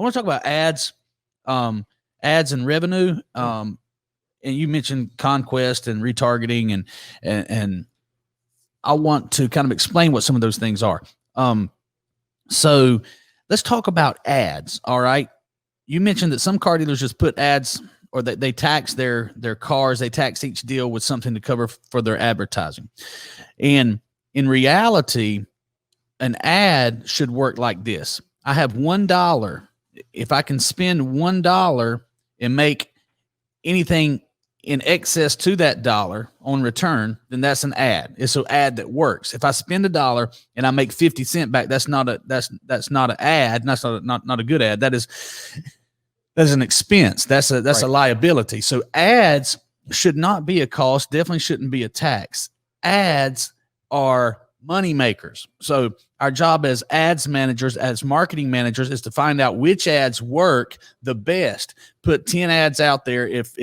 I want to talk about ads, ads and revenue. And you mentioned conquest and retargeting, and I want to kind of explain what some of those things are. So let's talk about ads. All right. You mentioned that some car dealers just put ads, or that they tax their cars. They tax each deal with something to cover for their advertising. And in reality, an ad should work like this. I have $1. If I can spend $1 and make anything in excess to that dollar on return, then that's an ad. It's an ad that works. If I spend $1 and I make 50 cents back, that's not an ad. That's not a good ad. That's an expense. That's a liability. So ads should not be a cost. Definitely shouldn't be a tax. Ads are money makers. So our job as ads managers, as marketing managers, is to find out which ads work the best. Put 10 ads out there. If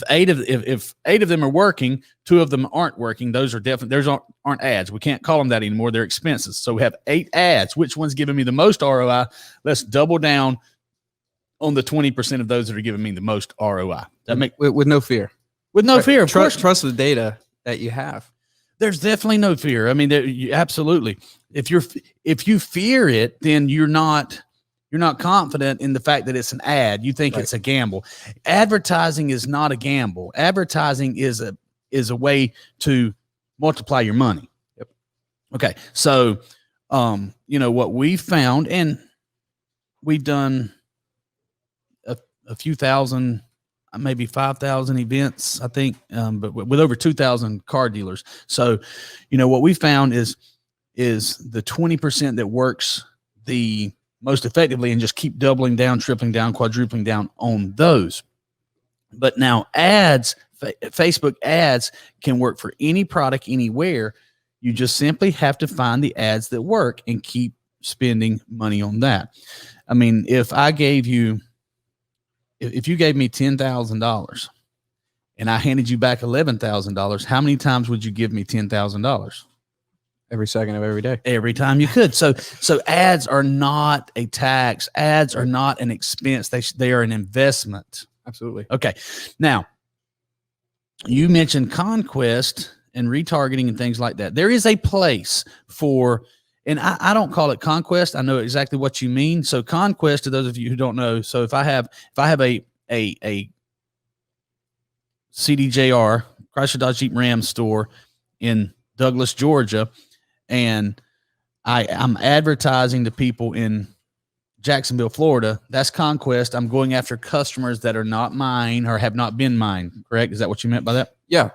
eight of them are working, 2 of them aren't working, those aren't ads. We can't call them that anymore. They're expenses. So we have 8 ads. Which one's giving me the most ROI? Let's double down on the 20% of those that are giving me the most ROI. That make with no fear. With no fear. Of course. Trust the data that you have. There's definitely no fear. I mean, absolutely. If you fear it, then you're not confident in the fact that it's an ad. You think it's a gamble. Advertising is not a gamble. Advertising is a way to multiply your money. Yep. Okay. So, what we found, and we've done a few thousand, maybe 5,000 events, I think, but with over 2,000 car dealers. So, what we found is the 20% that works the most effectively, and just keep doubling down, tripling down, quadrupling down on those. But now ads, Facebook ads can work for any product anywhere. You just simply have to find the ads that work and keep spending money on that. I mean, if you gave me $10,000 and I handed you back $11,000, how many times would you give me $10,000? Every second of every day. Every time you could. So ads are not a tax. Ads are not an expense. They are an investment. Absolutely. Okay. Now, you mentioned conquest and retargeting and things like that. There is a place for, and I don't call it conquest. I know exactly what you mean. So conquest, to those of you who don't know, so if I have a CDJR, Chrysler Dodge Jeep Ram store in Douglas, Georgia, and I'm advertising to people in Jacksonville, Florida, that's conquest. I'm going after customers that are not mine or have not been mine. Correct? Is that what you meant by that? Yeah.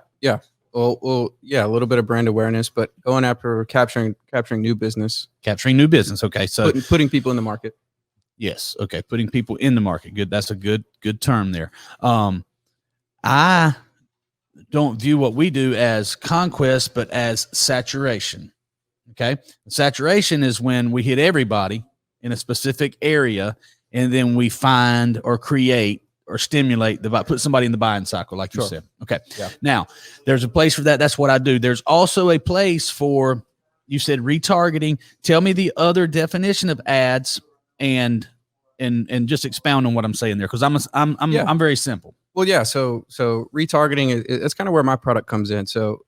Well, yeah, a little bit of brand awareness, but going after capturing new business. Capturing new business. Okay. So putting people in the market. Yes. Okay. Putting people in the market. Good. That's a good term there. I don't view what we do as conquest, but as saturation. Okay. Saturation is when we hit everybody in a specific area, and then we find or create or stimulate put somebody in the buying cycle, like you said. Okay. Yeah. Now, there's a place for that. That's what I do. There's also a place for, you said retargeting. Tell me the other definition of ads and just expound on what I'm saying there, because I'm very simple. Well, yeah. So retargeting is kind of where my product comes in. So,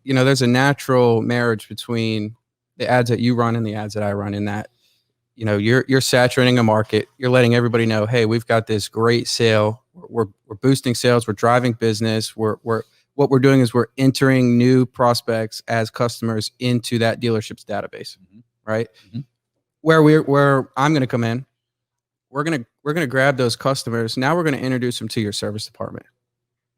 there's a natural marriage between the ads that you run and the ads that I run, in that, you're saturating a market. You're letting everybody know, hey, we've got this great sale. We're boosting sales. We're driving business. What we're doing is we're entering new prospects as customers into that dealership's database, right? Mm-hmm. Where I'm going to come in, we're going to grab those customers. Now we're going to introduce them to your service department.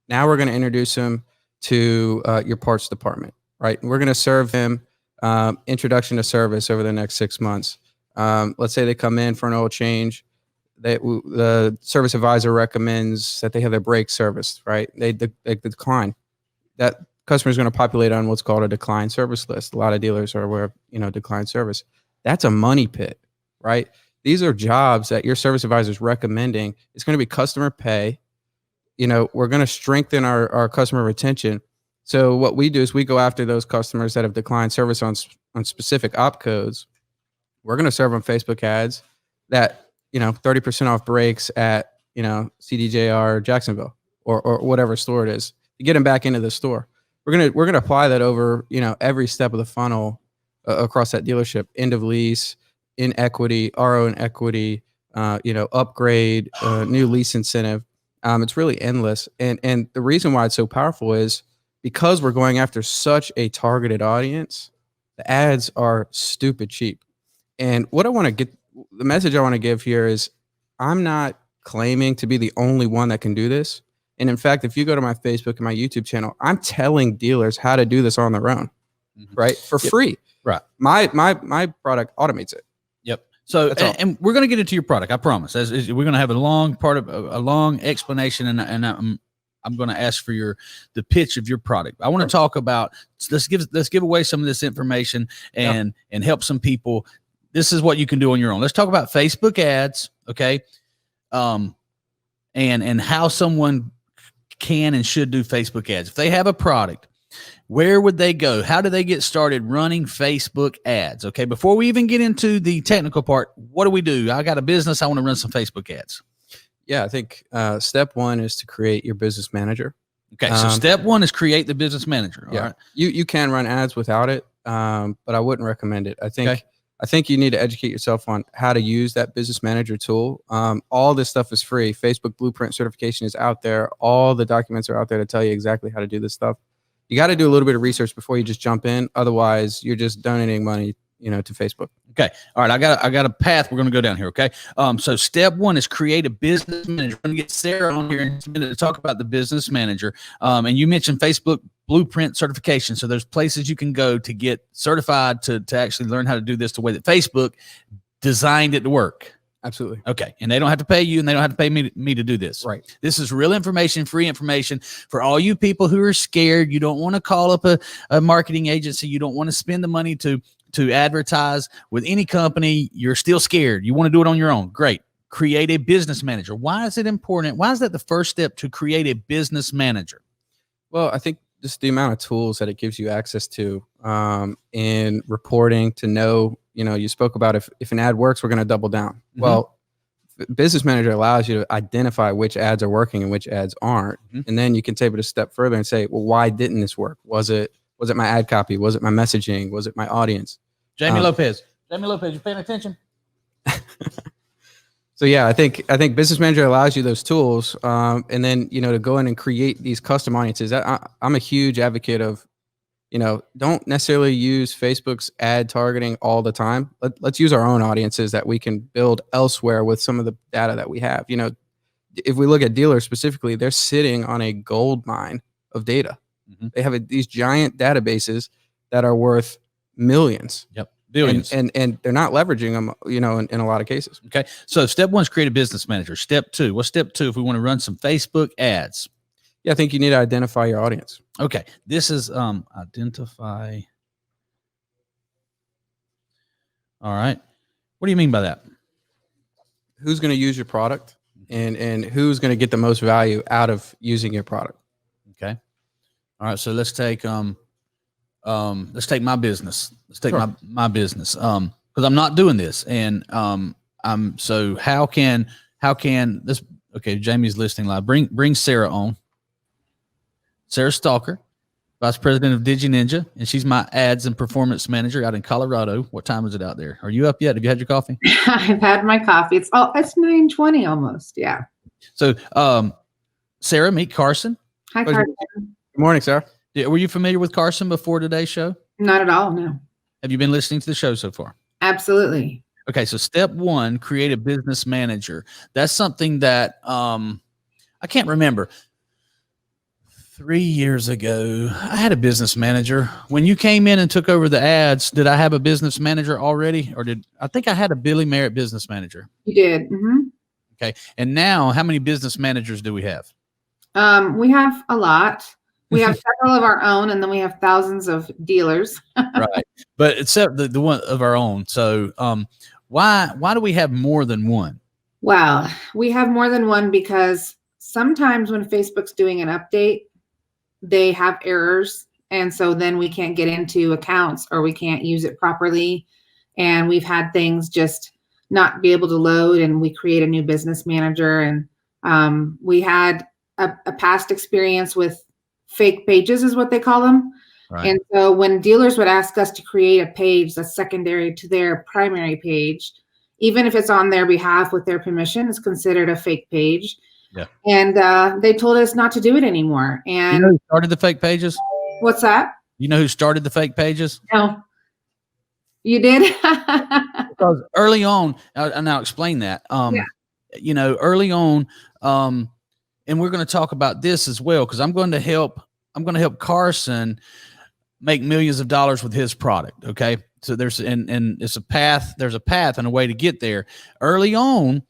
Now we're going to introduce them to your parts department, right? And we're going to serve them introduction to service over the next 6 months. Let's say they come in for an oil change. The service advisor recommends that they have their brakes serviced, right? They decline. That customer is going to populate on what's called a decline service list. A lot of dealers are aware of, decline service. That's a money pit, right? These are jobs that your service advisor is recommending. It's going to be customer pay. We're going to strengthen our customer retention. So what we do is we go after those customers that have declined service on specific op codes. We're going to serve them Facebook ads that, 30% off brakes at, CDJR Jacksonville or whatever store it is to get them back into the store. We're going to apply that over, every step of the funnel across that dealership, end of lease, in equity, RO in equity, upgrade, new lease incentive. It's really endless. And the reason why it's so powerful is because we're going after such a targeted audience, the ads are stupid cheap. And the message I want to give here is I'm not claiming to be the only one that can do this. And in fact, if you go to my Facebook and my YouTube channel, I'm telling dealers how to do this on their own, right? For free. Right. My product automates it. Yep. So, and we're going to get into your product. I promise. We're going to have a long explanation, and I'm going to ask for the pitch of your product. I want to talk about, let's give away some of this information and help some people. This is what you can do on your own. Let's talk about Facebook ads. Okay. And how someone can and should do Facebook ads. If they have a product, where would they go? How do they get started running Facebook ads? Okay. Before we even get into the technical part, what do we do? I got a business. I want to run some Facebook ads. Yeah. I think step one is to create your business manager. Okay. So step one is create the business manager. All right. You can run ads without it. But I wouldn't recommend it. I think you need to educate yourself on how to use that business manager tool. All this stuff is free. Facebook Blueprint certification is out there. All the documents are out there to tell you exactly how to do this stuff. You got to do a little bit of research before you just jump in. Otherwise, you're just donating money, to Facebook. Okay. All right. I got a path we're going to go down here. Okay. So step one is create a business manager. We're going to get Sarah on here in a minute to talk about the business manager. And you mentioned Facebook Blueprint certification. So there's places you can go to get certified to actually learn how to do this the way that Facebook designed it to work. Absolutely. Okay. And they don't have to pay you, and they don't have to pay me to do this. Right. This is real information, free information for all you people who are scared. You don't want to call up a marketing agency. You don't want to spend the money to advertise with any company. You're still scared. You want to do it on your own. Great. Create a business manager. Why is it important? Why is that the first step to create a business manager? Well, I think just the amount of tools that it gives you access to in reporting to know, you spoke about if an ad works, we're going to double down. Mm-hmm. Well, business manager allows you to identify which ads are working and which ads aren't. Mm-hmm. And then you can take it a step further and say, well, why didn't this work? Was it my ad copy? Was it my messaging? Was it my audience? Jamie Lopez, you paying attention? So yeah, I think business manager allows you those tools, and then to go in and create these custom audiences. I'm a huge advocate of, don't necessarily use Facebook's ad targeting all the time. Let's use our own audiences that we can build elsewhere with some of the data that we have. If we look at dealers specifically, they're sitting on a gold mine of data. Mm-hmm. They have these giant databases that are worth millions. Yep. Billions. And they're not leveraging them, in a lot of cases. Okay. So step one is create a business manager. Step two. What's step two if we want to run some Facebook ads? Yeah, I think you need to identify your audience. Okay. This is identify. All right. What do you mean by that? Who's going to use your product and who's going to get the most value out of using your product? Okay. All right. So let's take my business. Let's take my business. Because I'm not doing this, and so how can this? Okay, Jamie's listening live. Bring Sarah on. Sarah Stalker, Vice President of Digi Ninja, and she's my ads and performance manager out in Colorado. What time is it out there? Are you up yet? Have you had your coffee? I've had my coffee. It's 9:20 almost. Yeah. So, Sarah, meet Carson. Hi, Carson. Good morning, Sarah. Were you familiar with Carson before today's show? Not at all. No. Have you been listening to the show so far? Absolutely. Okay. So step one, create a business manager. That's something that I can't remember. 3 years ago, I had a business manager. When you came in and took over the ads, did I have a business manager already? Or I think I had a Billy Merritt business manager? You did. Mm-hmm. Okay. And now how many business managers do we have? We have a lot. We have several of our own, and then we have thousands of dealers. Right. But except the one of our own. So why do we have more than one? Well, we have more than one because sometimes when Facebook's doing an update, they have errors. And so then we can't get into accounts or we can't use it properly. And we've had things just not be able to load, and we create a new business manager. And we had a past experience with fake pages is what they call them. Right. And so when dealers would ask us to create a page that's secondary to their primary page, even if it's on their behalf with their permission, it's considered a fake page. Yeah. And they told us not to do it anymore. And You know who started the fake pages? what's that? You know who started the fake pages? No. You did? Because early on, and I'll explain that. You know, early on, and we're going to talk about this as well, because I'm going to help Carson make millions of dollars with his product. Okay. So there's it's a path, there's a path and a way to get there. Early on,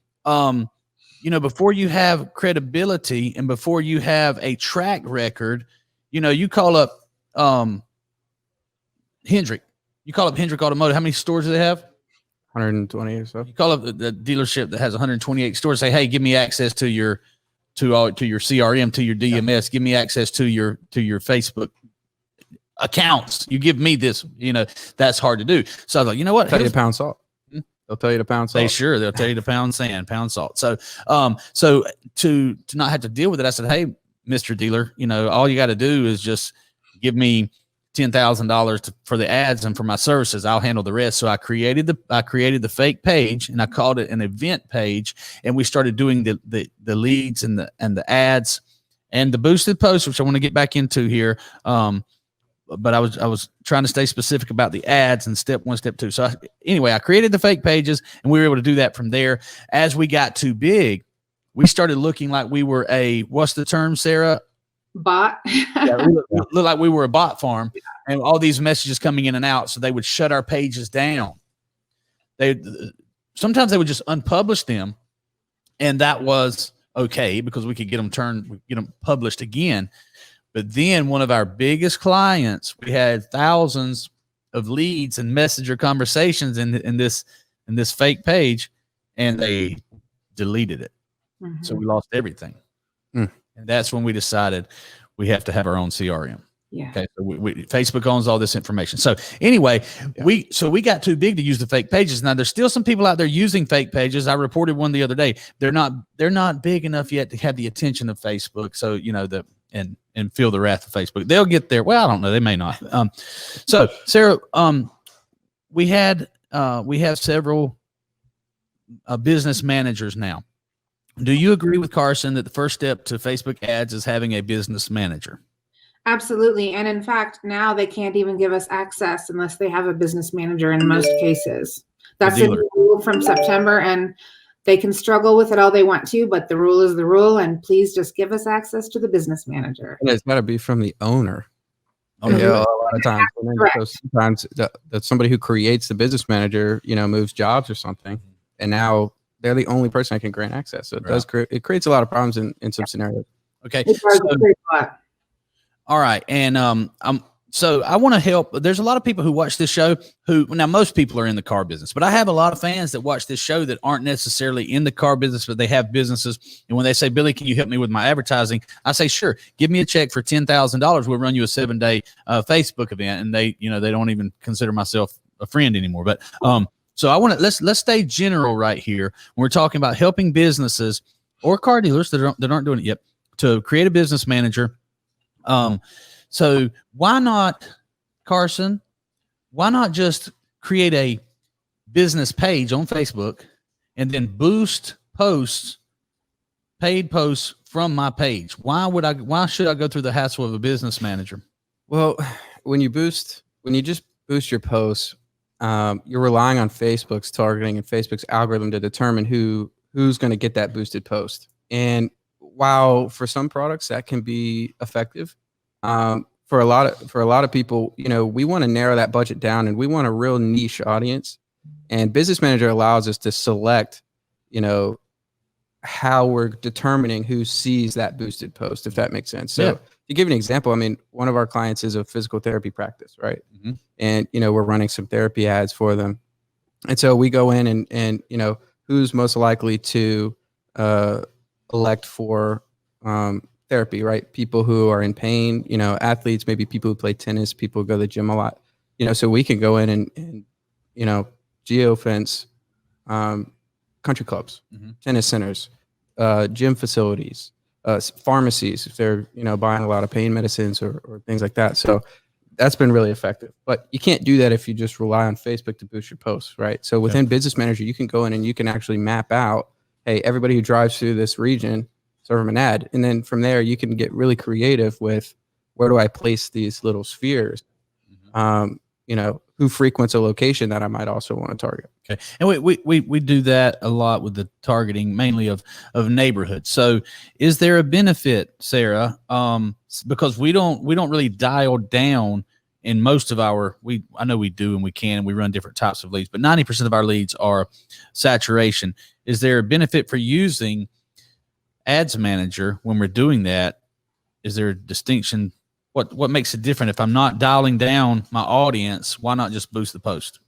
you know, before you have credibility and before you have a track record, you know, you call up Hendrick. You call up Hendrick Automotive. How many stores do they have? 120 or so. You call up the dealership that has 128 stores. Say, hey, give me access to your CRM, to your DMS. Give me access to your Facebook accounts. You give me this. You know, that's hard to do. So I was like, you know what? Tell you to pound salt. They'll tell you to pound salt. They'll tell you to pound sand, pound salt. So, so to not have to deal with it, I said, hey, Mr. Dealer, you know, all you got to do is just give me $10,000 for the ads and for my services. I'll handle the rest. So I created the fake page, and I called it an event page. And we started doing the leads and the ads and the boosted posts, which I want to get back into here. But I was trying to stay specific about the ads and step 1, step 2. So anyway, I created the fake pages, and we were able to do that from there. As we got too big, we started looking like we were what's the term, Sarah? Bot. Yeah, we looked like we were a bot farm, and all these messages coming in and out. So they would shut our pages down. Sometimes they would just unpublish them, and that was okay because we could get them published again. But then one of our biggest clients, we had thousands of leads and messenger conversations in this fake page, and they deleted it. Mm-hmm. So we lost everything. And that's when we decided we have to have our own CRM. Yeah. Okay. So Facebook owns all this information. So anyway, we got too big to use the fake pages. Now there's still some people out there using fake pages. I reported one the other day. They're not big enough yet to have the attention of Facebook. So, you know, and feel the wrath of Facebook. They'll get there. Well, I don't know. They may not. So Sarah, we have several business managers now. Do you agree with Carson that the first step to Facebook ads is having a business manager? Absolutely. And in fact, now they can't even give us access unless they have a business manager in most cases. That's a new rule from September, and they can struggle with it all they want to, but the rule is the rule, and please just give us access to the business manager. And it's got to be from the owner. Oh, yeah, a lot of times. So sometimes that somebody who creates the business manager, you know, moves jobs or something, and now they're the only person that can grant access. So it creates a lot of problems in some scenarios. Okay. All right. And so I want to help. There's a lot of people who watch this show now most people are in the car business, but I have a lot of fans that watch this show that aren't necessarily in the car business, but they have businesses. And when they say, Billy, can you help me with my advertising? I say, sure, give me a check for $10,000. We'll run you a 7-day Facebook event. And they don't even consider myself a friend anymore. But, so I want to, let's stay general right here. We're talking about helping businesses or car dealers that aren't doing it yet to create a business manager. So why not, Carson, why not just create a business page on Facebook and then boost posts, paid posts from my page? Why should I go through the hassle of a business manager? Well, when you just boost your posts, you're relying on Facebook's targeting and Facebook's algorithm to determine who's going to get that boosted post. And while for some products that can be effective, for a lot of people, you know, we want to narrow that budget down and we want a real niche audience. And Business Manager allows us to select, you know, how we're determining who sees that boosted post, if that makes sense. So to give you an example, I mean, one of our clients is a physical therapy practice, right? Mm-hmm. And, you know, we're running some therapy ads for them. And so we go in and you know, who's most likely to elect for therapy, right? People who are in pain, you know, athletes, maybe people who play tennis, people who go to the gym a lot, you know, so we can go in and you know, geofence country clubs, Mhm. tennis centers, gym facilities, pharmacies, if they're, buying a lot of pain medicines or things like that. So that's been really effective. But you can't do that if you just rely on Facebook to boost your posts, right? So within Business Manager, you can go in and you can actually map out, hey, everybody who drives through this region, serve them an ad. And then from there, you can get really creative with where do I place these little spheres? Who frequents a location that I might also want to target. Okay. And we do that a lot with the targeting mainly of neighborhoods. So is there a benefit, Sarah? Because we don't really dial down in most of I know we do and we can, and we run different types of leads, but 90% of our leads are saturation. Is there a benefit for using Ads Manager when we're doing that? Is there a distinction? What makes it different? If I'm not dialing down my audience, why not just boost the post?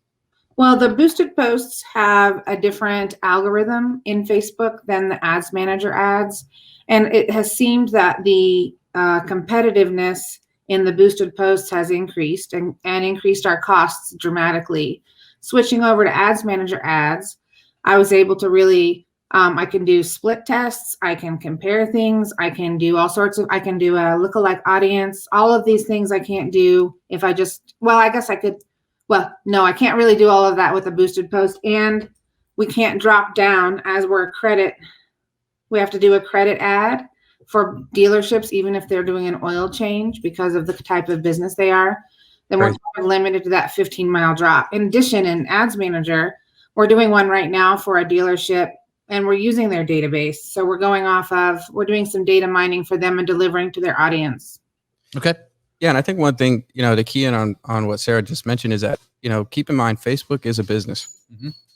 Well, the boosted posts have a different algorithm in Facebook than the Ads Manager ads. And it has seemed that the competitiveness in the boosted posts has increased and increased our costs dramatically. Switching over to Ads Manager ads, I was able to really, I can do split tests. I can compare things. I can do I can do a lookalike audience. All of these things I can't do if I just, I guess I could. Well, no, I can't really do all of that with a boosted post, and we can't drop down as we're a credit. We have to do a credit ad for dealerships, even if they're doing an oil change because of the type of business they are. Then we're kind of limited to that 15-mile drop. In addition, in Ads Manager, we're doing one right now for a dealership, and we're using their database. So we're doing some data mining for them and delivering to their audience. Okay. Yeah, and I think one thing, to key in on what Sarah just mentioned is that, keep in mind, Facebook is a business,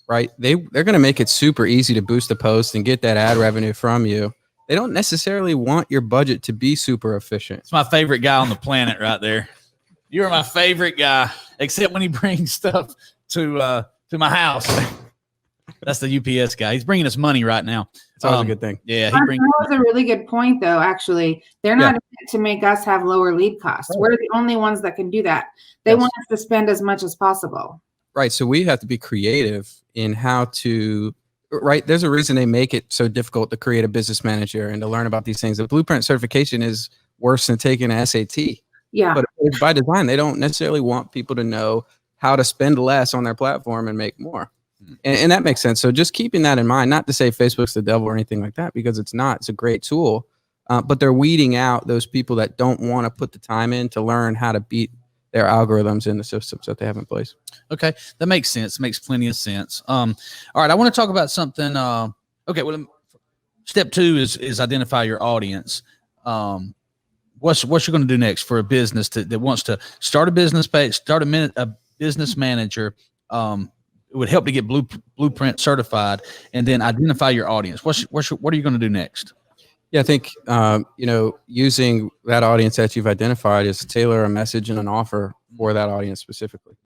right? They're going to make it super easy to boost the post and get that ad revenue from you. They don't necessarily want your budget to be super efficient. It's my favorite guy on the planet right there. You're my favorite guy, except when he brings stuff to my house. That's the UPS guy. He's bringing us money right now. It's always a good thing. Yeah, That was a really good point, though. Actually, they're not in it to make us have lower lead costs. We're the only ones that can do that. They want us to spend as much as possible. Right. So we have to be creative in how to. Right. There's a reason they make it so difficult to create a business manager and to learn about these things. The blueprint certification is worse than taking an SAT. Yeah. But it's by design. They don't necessarily want people to know how to spend less on their platform and make more. And that makes sense. So just keeping that in mind, not to say Facebook's the devil or anything like that, because it's not. It's a great tool. But they're weeding out those people that don't want to put the time in to learn how to beat their algorithms in the systems that they have in place. Okay. That makes sense. Makes plenty of sense. All right. I want to talk about something. Okay. Well, step 2 is identify your audience. What's you going to do next for a business that wants to start a business page, start a business manager, it would help to get blueprint certified, and then identify your audience. What are you going to do next? Yeah, I think, using that audience that you've identified is tailor a message and an offer for that audience specifically.